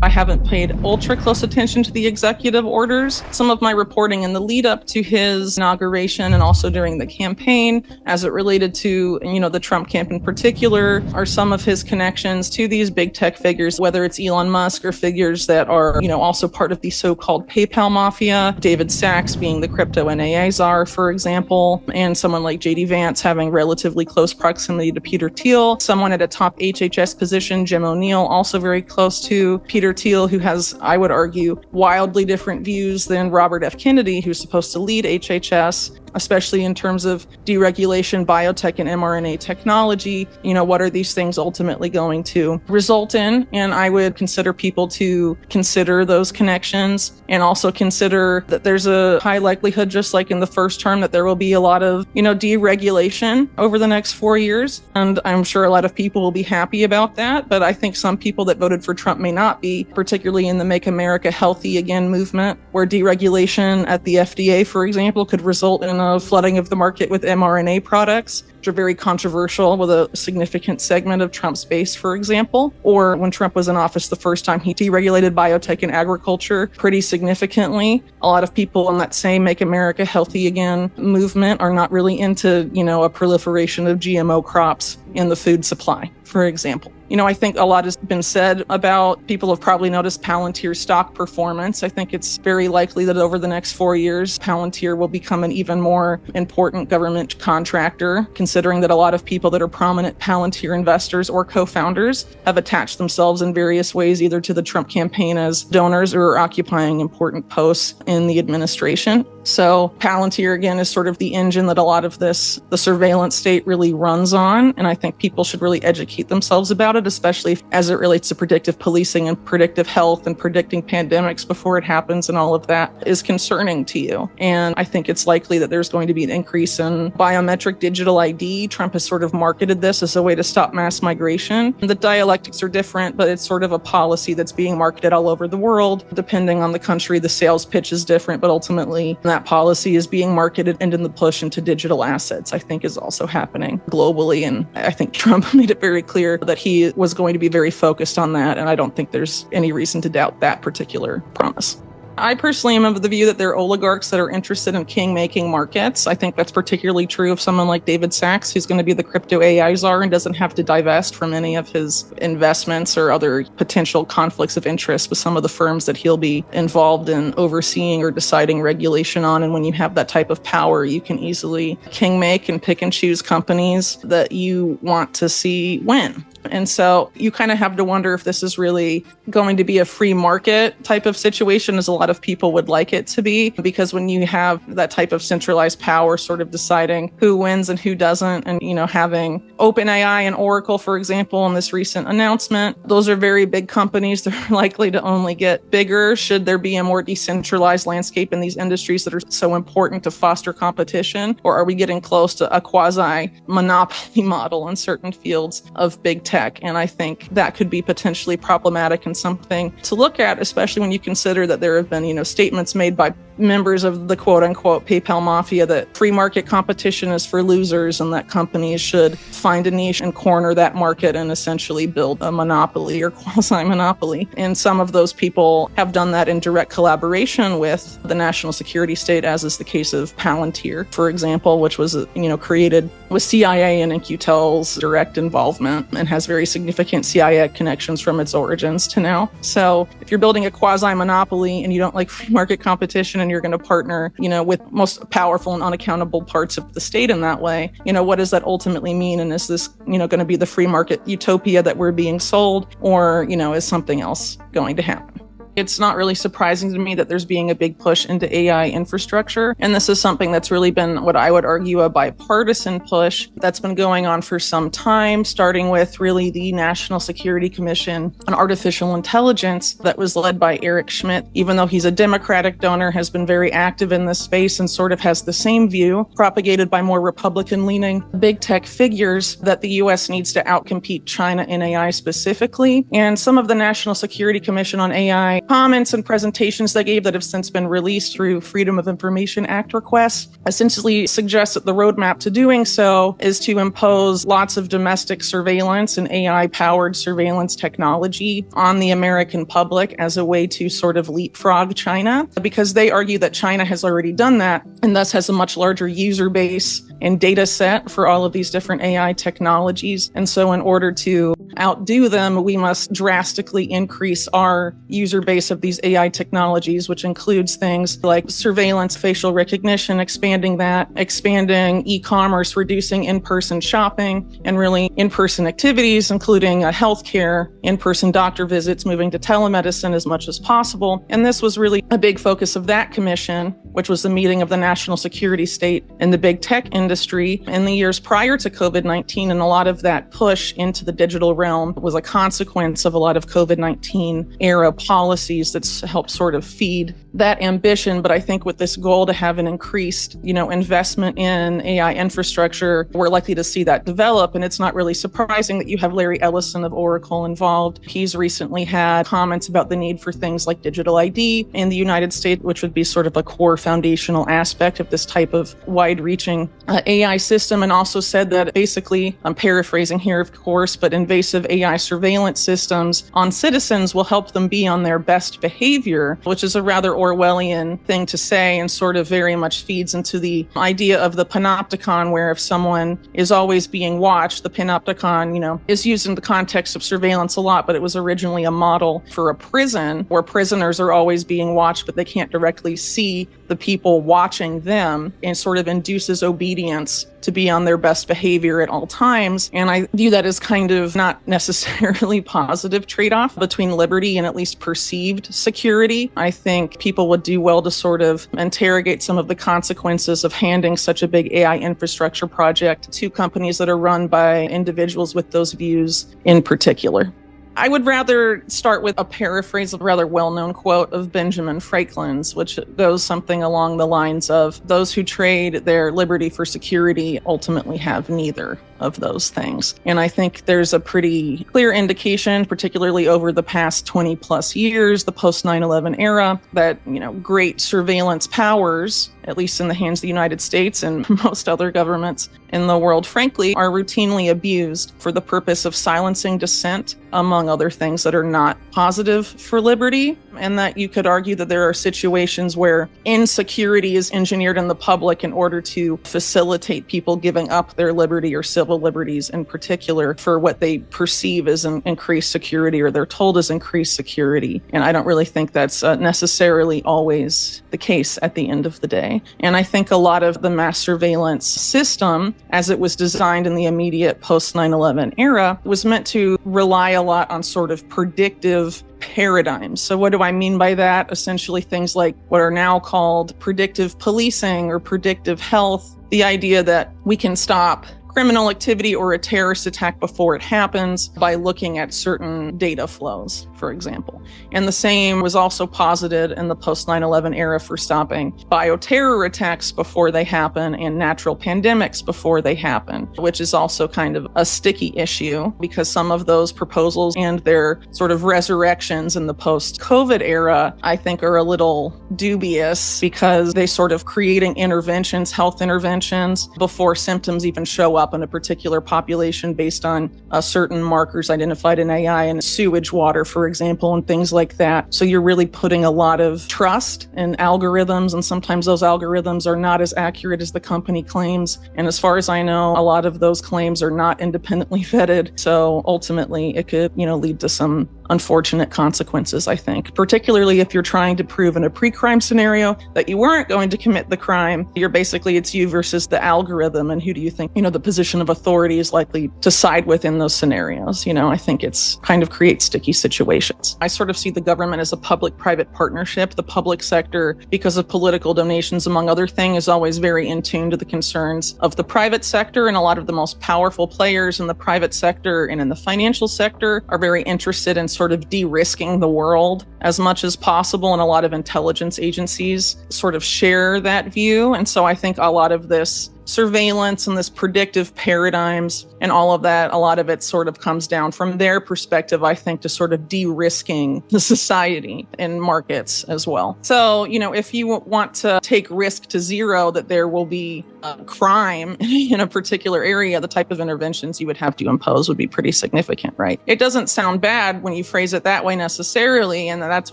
I haven't paid ultra close attention to the executive orders. Some of my reporting in the lead up to his inauguration and also during the campaign, as it related to, the Trump camp in particular, are some of his connections to these big tech figures, whether it's Elon Musk or figures that are, also part of the so-called PayPal mafia, David Sachs being the crypto and AI czar, for example, and someone like JD Vance having relatively close proximity to Peter Thiel, someone at a top HHS position, Jim O'Neill, also very close to Peter Thiel, who has, I would argue, wildly different views than Robert F. Kennedy, who's supposed to lead HHS, especially in terms of deregulation, biotech, and mRNA technology. What are these things ultimately going to result in? And I would consider people to consider those connections and also consider that there's a high likelihood, just like in the first term, that there will be a lot of, deregulation over the next 4 years. And I'm sure a lot of people will be happy about that. But I think some people that voted for Trump may not be, particularly in the Make America Healthy Again movement, where deregulation at the FDA, for example, could result in a flooding of the market with mRNA products, which are very controversial with a significant segment of Trump's base, for example. Or when Trump was in office the first time, he deregulated biotech and agriculture pretty significantly. A lot of people in that same Make America Healthy Again movement are not really into, a proliferation of GMO crops in the food supply, for example. I think a lot has been said about, people have probably noticed Palantir stock performance. I think it's very likely that over the next 4 years, Palantir will become an even more important government contractor, considering that a lot of people that are prominent Palantir investors or co-founders have attached themselves in various ways, either to the Trump campaign as donors or occupying important posts in the administration. So Palantir, again, is sort of the engine that a lot of the surveillance state really runs on. And I think people should really educate themselves about it, especially as it relates to predictive policing and predictive health and predicting pandemics before it happens, and all of that is concerning to you. And I think it's likely that there's going to be an increase in biometric digital ID. Trump has sort of marketed this as a way to stop mass migration. The dialectics are different, but it's sort of a policy that's being marketed all over the world. Depending on the country, the sales pitch is different, but ultimately that policy is being marketed, and in the push into digital assets, I think, is also happening globally. And I think Trump made it very clear that he was going to be very focused on that. And I don't think there's any reason to doubt that particular promise. I personally am of the view that there are oligarchs that are interested in king-making markets. I think that's particularly true of someone like David Sachs, who's going to be the crypto AI czar and doesn't have to divest from any of his investments or other potential conflicts of interest with some of the firms that he'll be involved in overseeing or deciding regulation on. And when you have that type of power, you can easily king-make and pick and choose companies that you want to see win. And so you kind of have to wonder if this is really going to be a free market type of situation, as a lot of people would like it to be, because when you have that type of centralized power sort of deciding who wins and who doesn't, and, having OpenAI and Oracle, for example, in this recent announcement, those are very big companies. They're likely to only get bigger should there be a more decentralized landscape in these industries that are so important to foster competition. Or are we getting close to a quasi-monopoly model in certain fields of big tech? And I think that could be potentially problematic and something to look at, especially when you consider that there have been, statements made by members of the quote-unquote PayPal mafia that free market competition is for losers and that companies should find a niche and corner that market and essentially build a monopoly or quasi-monopoly. And some of those people have done that in direct collaboration with the national security state, as is the case of Palantir, for example, which was, created with CIA and In-Q-Tel's direct involvement and has very significant CIA connections from its origins to now. So if you're building a quasi-monopoly and you don't like free market competition and you're going to partner, with most powerful and unaccountable parts of the state in that way, what does that ultimately mean? And is this, going to be the free market utopia that we're being sold, or, is something else going to happen? It's not really surprising to me that there's being a big push into AI infrastructure. And this is something that's really been what I would argue a bipartisan push that's been going on for some time, starting with really the National Security Commission on Artificial Intelligence that was led by Eric Schmidt. Even though he's a Democratic donor, has been very active in this space and sort of has the same view, propagated by more Republican-leaning big tech figures, that the U.S. needs to outcompete China in AI specifically. And some of the National Security Commission on AI comments and presentations they gave that have since been released through Freedom of Information Act requests essentially suggest that the roadmap to doing so is to impose lots of domestic surveillance and AI-powered surveillance technology on the American public as a way to sort of leapfrog China, because they argue that China has already done that and thus has a much larger user base and data set for all of these different AI technologies. And so in order to outdo them, we must drastically increase our user base of these AI technologies, which includes things like surveillance, facial recognition, expanding e-commerce, reducing in-person shopping, and really in-person activities, including healthcare, in-person doctor visits, moving to telemedicine as much as possible. And this was really a big focus of that commission, which was the meeting of the national security state and the big tech industry in the years prior to COVID-19. And a lot of that push into the digital realm was a consequence of a lot of COVID-19 era policies that's helped sort of feed that ambition. But I think with this goal to have an increased, investment in AI infrastructure, we're likely to see that develop. And it's not really surprising that you have Larry Ellison of Oracle involved. He's recently had comments about the need for things like digital ID in the United States, which would be sort of a core foundational aspect of this type of wide-reaching AI system, and also said that basically, I'm paraphrasing here, of course, but invasive AI surveillance systems on citizens will help them be on their best behavior, which is a rather Orwellian thing to say and sort of very much feeds into the idea of the panopticon, where if someone is always being watched, the panopticon, is used in the context of surveillance a lot, but it was originally a model for a prison where prisoners are always being watched, but they can't directly see the people watching them, and sort of induces obedience to be on their best behavior at all times. And I view that as kind of not necessarily positive trade-off between liberty and at least perceived security. I think people would do well to sort of interrogate some of the consequences of handing such a big AI infrastructure project to companies that are run by individuals with those views in particular. I would rather start with a paraphrase of a rather well-known quote of Benjamin Franklin's, which goes something along the lines of, those who trade their liberty for security ultimately have neither of those things. And I think there's a pretty clear indication, particularly over the past 20 plus years, the post 9/11 era, that, great surveillance powers, at least in the hands of the United States and most other governments in the world, frankly, are routinely abused for the purpose of silencing dissent, among other things that are not positive for liberty. And that you could argue that there are situations where insecurity is engineered in the public in order to facilitate people giving up their liberty or civil liberties in particular for what they perceive as an increased security, or they're told is increased security. And I don't really think that's necessarily always the case at the end of the day. And I think a lot of the mass surveillance system, as it was designed in the immediate post 9/11 era, was meant to rely a lot on sort of predictive paradigms. So what do I mean by that? Essentially things like what are now called predictive policing or predictive health. The idea that we can stop criminal activity or a terrorist attack before it happens by looking at certain data flows, for example. And the same was also posited in the post 9/11 era for stopping bioterror attacks before they happen and natural pandemics before they happen, which is also kind of a sticky issue because some of those proposals and their sort of resurrections in the post-COVID era, I think, are a little dubious because they sort of creating interventions, health interventions, before symptoms even show up in a particular population based on certain markers identified in AI and sewage water, for example, and things like that. So you're really putting a lot of trust in algorithms, and sometimes those algorithms are not as accurate as the company claims. And as far as I know, a lot of those claims are not independently vetted. So ultimately, it could, lead to some unfortunate consequences, I think, particularly if you're trying to prove in a pre-crime scenario that you weren't going to commit the crime. It's you versus the algorithm, and who do you think, the position of authority is likely to side with in those scenarios. I think it's kind of creates sticky situations. I sort of see the government as a public-private partnership. The public sector, because of political donations, among other things, is always very in tune to the concerns of the private sector, and a lot of the most powerful players in the private sector and in the financial sector are very interested in sort of de-risking the world as much as possible, and a lot of intelligence agencies sort of share that view. And so I think a lot of this surveillance and this predictive paradigms and all of that, a lot of it sort of comes down from their perspective, I think, to sort of de-risking the society and markets as well. So, if you want to take risk to zero that there will be crime in a particular area, the type of interventions you would have to impose would be pretty significant, right? It doesn't sound bad when you phrase it that way necessarily, and that's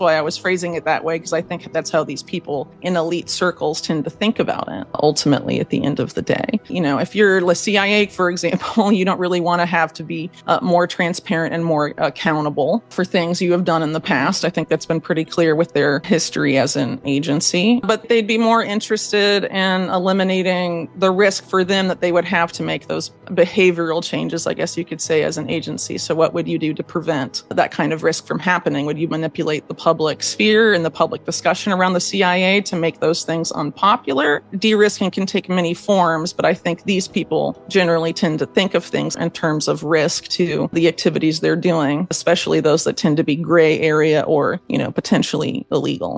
why I was phrasing it that way, because I think that's how these people in elite circles tend to think about it, ultimately, at the end of the day. If you're the CIA, for example, you don't really want to have to be more transparent and more accountable for things you have done in the past. I think that's been pretty clear with their history as an agency. But they'd be more interested in eliminating the risk for them that they would have to make those behavioral changes, I guess you could say, as an agency. So what would you do to prevent that kind of risk from happening? Would you manipulate the public sphere and the public discussion around the CIA to make those things unpopular? De-risking can take many forms, but I think these people generally tend to think of things in terms of risk to the activities they're doing, especially those that tend to be gray area or, potentially illegal.